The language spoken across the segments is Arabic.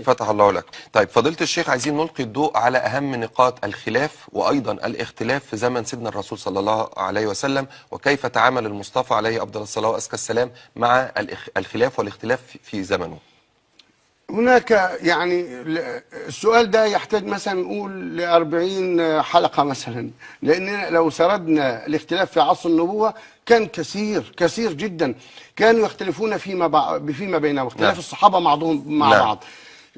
فتح الله لك. طيب فضيلة الشيخ، عايزين نلقي الضوء على أهم نقاط الخلاف وأيضا الاختلاف في زمن سيدنا الرسول صلى الله عليه وسلم، وكيف تعامل المصطفى عليه أفضل الصلاة وأزكى السلام مع الخلاف والاختلاف في زمنه. هناك يعني السؤال ده يحتاج مثلا نقول ل40 حلقة مثلا، لأن لو سردنا الاختلاف في عصر النبوة كان كثير جدا. كانوا يختلفون فيما بينهم، اختلاف الصحابة بعضهم مع بعض،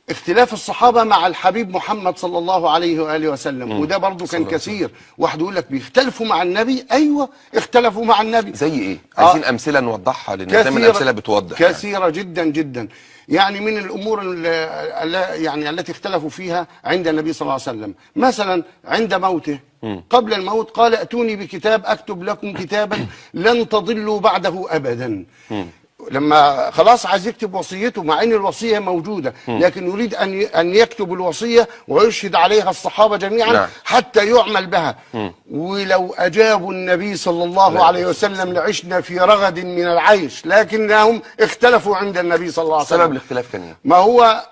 اختلاف الصحابة مع الحبيب محمد صلى الله عليه وآله وسلم، وده برضو كان كثير. واحد يقول لك بيختلفوا مع النبي، أيوة اختلفوا مع النبي. زي ايه؟ عايزين أمثلة نوضحها، لأن دايما الأمثلة بتوضح. كثيرة جدا جدا. يعني من الأمور يعني التي اختلفوا فيها عند النبي صلى الله عليه وسلم، مثلا عند موته قبل الموت قال: ائتوني بكتاب أكتب لكم كتابا لن تضلوا بعده أبدا. لما خلاص عايز يكتب وصيته، مع ان الوصيه موجوده، لكن يريد ان يكتب الوصيه ويشهد عليها الصحابه جميعا حتى يعمل بها. ولو اجابوا النبي صلى الله عليه وسلم لعشنا في رغد من العيش، لكنهم اختلفوا عند النبي صلى الله عليه وسلم. سبب الاختلاف كان ايه؟ ما هو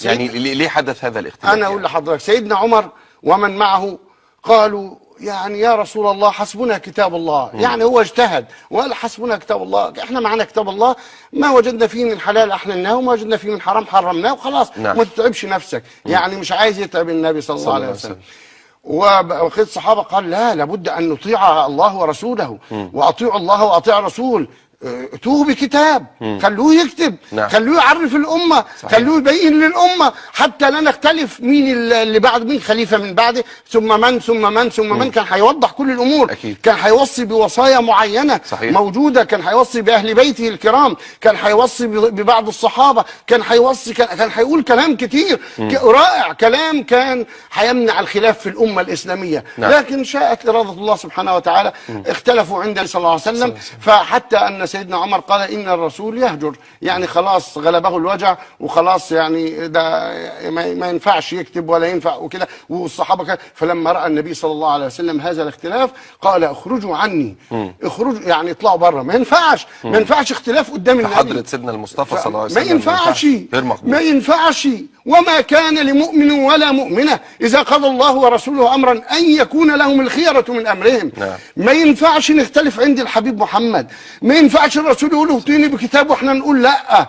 يعني ليه حدث هذا الاختلاف؟ انا اقول لحضرتك، سيدنا عمر ومن معه قالوا: يعني يا رسول الله حسبنا كتاب الله. يعني هو اجتهد وقال: حسبنا كتاب الله، احنا معنا كتاب الله، ما وجدنا فيه من حلال احللناه وما وجدنا فيه من حرام حرمناه وخلاص. ما تتعبش نفسك. يعني مش عايز يتعب النبي صلى الله عليه وسلم. وبقية الصحابه قال: لا، لابد ان نطيع الله ورسوله، واطيعوا الله واطيعوا الرسول. اتوه بكتاب، خلوه يكتب، خلوه يعرف الامه، خلوه يبين للامه، حتى لا نختلف مين اللي بعد، مين خليفه من بعده، ثم من ثم من ثم من. كان هيوضح كل الامور. كان هيوصي بوصايا معينه موجوده، كان هيوصي باهل بيته الكرام، كان هيوصي ببعض الصحابه، كان هيوصي، كان هيقول كلام كتير رائع، كلام كان هيمنع الخلاف في الامه الاسلاميه. لكن شاءت اراده الله سبحانه وتعالى، اختلفوا عند النبي صلى الله عليه وسلم، فحتى ان سيدنا عمر قال: إن الرسول يهجر. يعني خلاص غلبه الوجع وخلاص، يعني ده ما ينفعش يكتب ولا ينفع وكده. والصحابة كده، فلما رأى النبي صلى الله عليه وسلم هذا الاختلاف قال: اخرجوا عني، اخرجوا، يعني اطلعوا بره. ما ينفعش اختلاف قدام النبي. حضرة سيدنا المصطفى صلى الله عليه وسلم ما ينفعش. وما كان لمؤمن ولا مؤمنة إذا قضى الله ورسوله أمرا أن يكون لهم الخيرة من أمرهم. ما ينفعش نختلف عند الحبيب محمد، ما ينفعش الرسول يقول: ائتوني بكتاب واحنا نقول لا.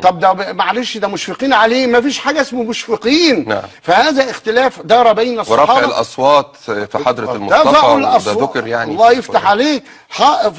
طب ده معلش، ده مشفقين عليه، ما فيش حاجه اسمه مشفقين. فهذا اختلاف دار بين الصحابه. ورفع الاصوات في حضره المصطفى، ده ذكر يعني. الله يفتح عليك،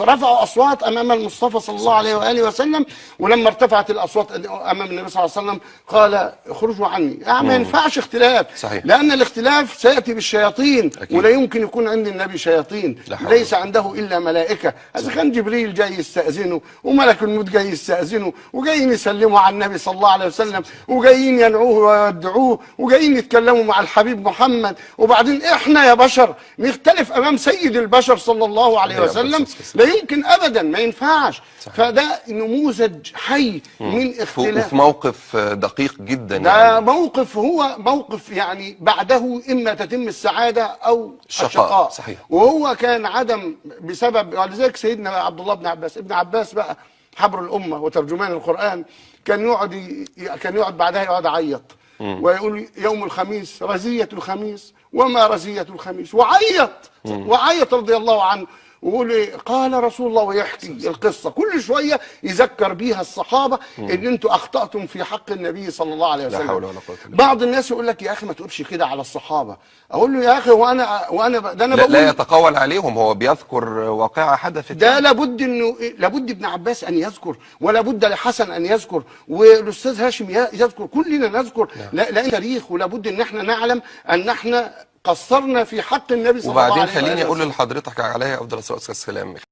رفعوا اصوات امام المصطفى صلى الله عليه واله وسلم. ولما ارتفعت الاصوات امام النبي صلى الله عليه وسلم قال: اخرجوا عني. يعني ما ينفعش اختلاف، لان الاختلاف سياتي بالشياطين، ولا يمكن يكون عند النبي شياطين، ليس عنده الا ملائكه. اذا كان جبريل جاي يستأذنوا، وملك الموت جاي يستأذنوا، وجايين يسلموا على النبي صلى الله عليه وسلم، وجايين ينعوه ويودعوه، وجايين يتكلموا مع الحبيب محمد، وبعدين احنا يا بشر نختلف امام سيد البشر صلى الله عليه وسلم؟ لا يمكن ابدا، ما ينفعش. فده نموذج حي من اختلاف، في موقف دقيق جدا. ده يعني موقف، هو موقف يعني بعده اما تتم السعاده او الشقاء. صحيح. وهو كان عدم بسبب، ولذلك سيدنا عبد الله بن عباس، ابن عباس بقى حبر الامه وترجمان القران، كان يقعد بعدها يقعد يعيط ويقول: يوم الخميس رزيه الخميس وما رزيه الخميس، وعيط رضي الله عنه، ويقول: قال رسول الله، ويحكي القصه كل شويه يذكر بيها الصحابه ان انتوا اخطاتم في حق النبي صلى الله عليه وسلم. لا حول ولا قوه الا بالله. بعض الناس يقول لك: يا اخي ما تقولش كده على الصحابه. اقول له: يا اخي وانا ده انا بقول لا يتقول عليهم، هو بيذكر واقعه حدثت. ده لابد ابن عباس ان يذكر، ولا بد لحسن ان يذكر، والاستاذ هاشم يذكر، كلنا نذكر. لان تاريخ، ولا بد ان احنا نعلم ان احنا قصرنا في حق النبي صلى الله عليه وسلم. وبعدين خليني اقول لحضرتك عليها افضل الصلاه والسلام،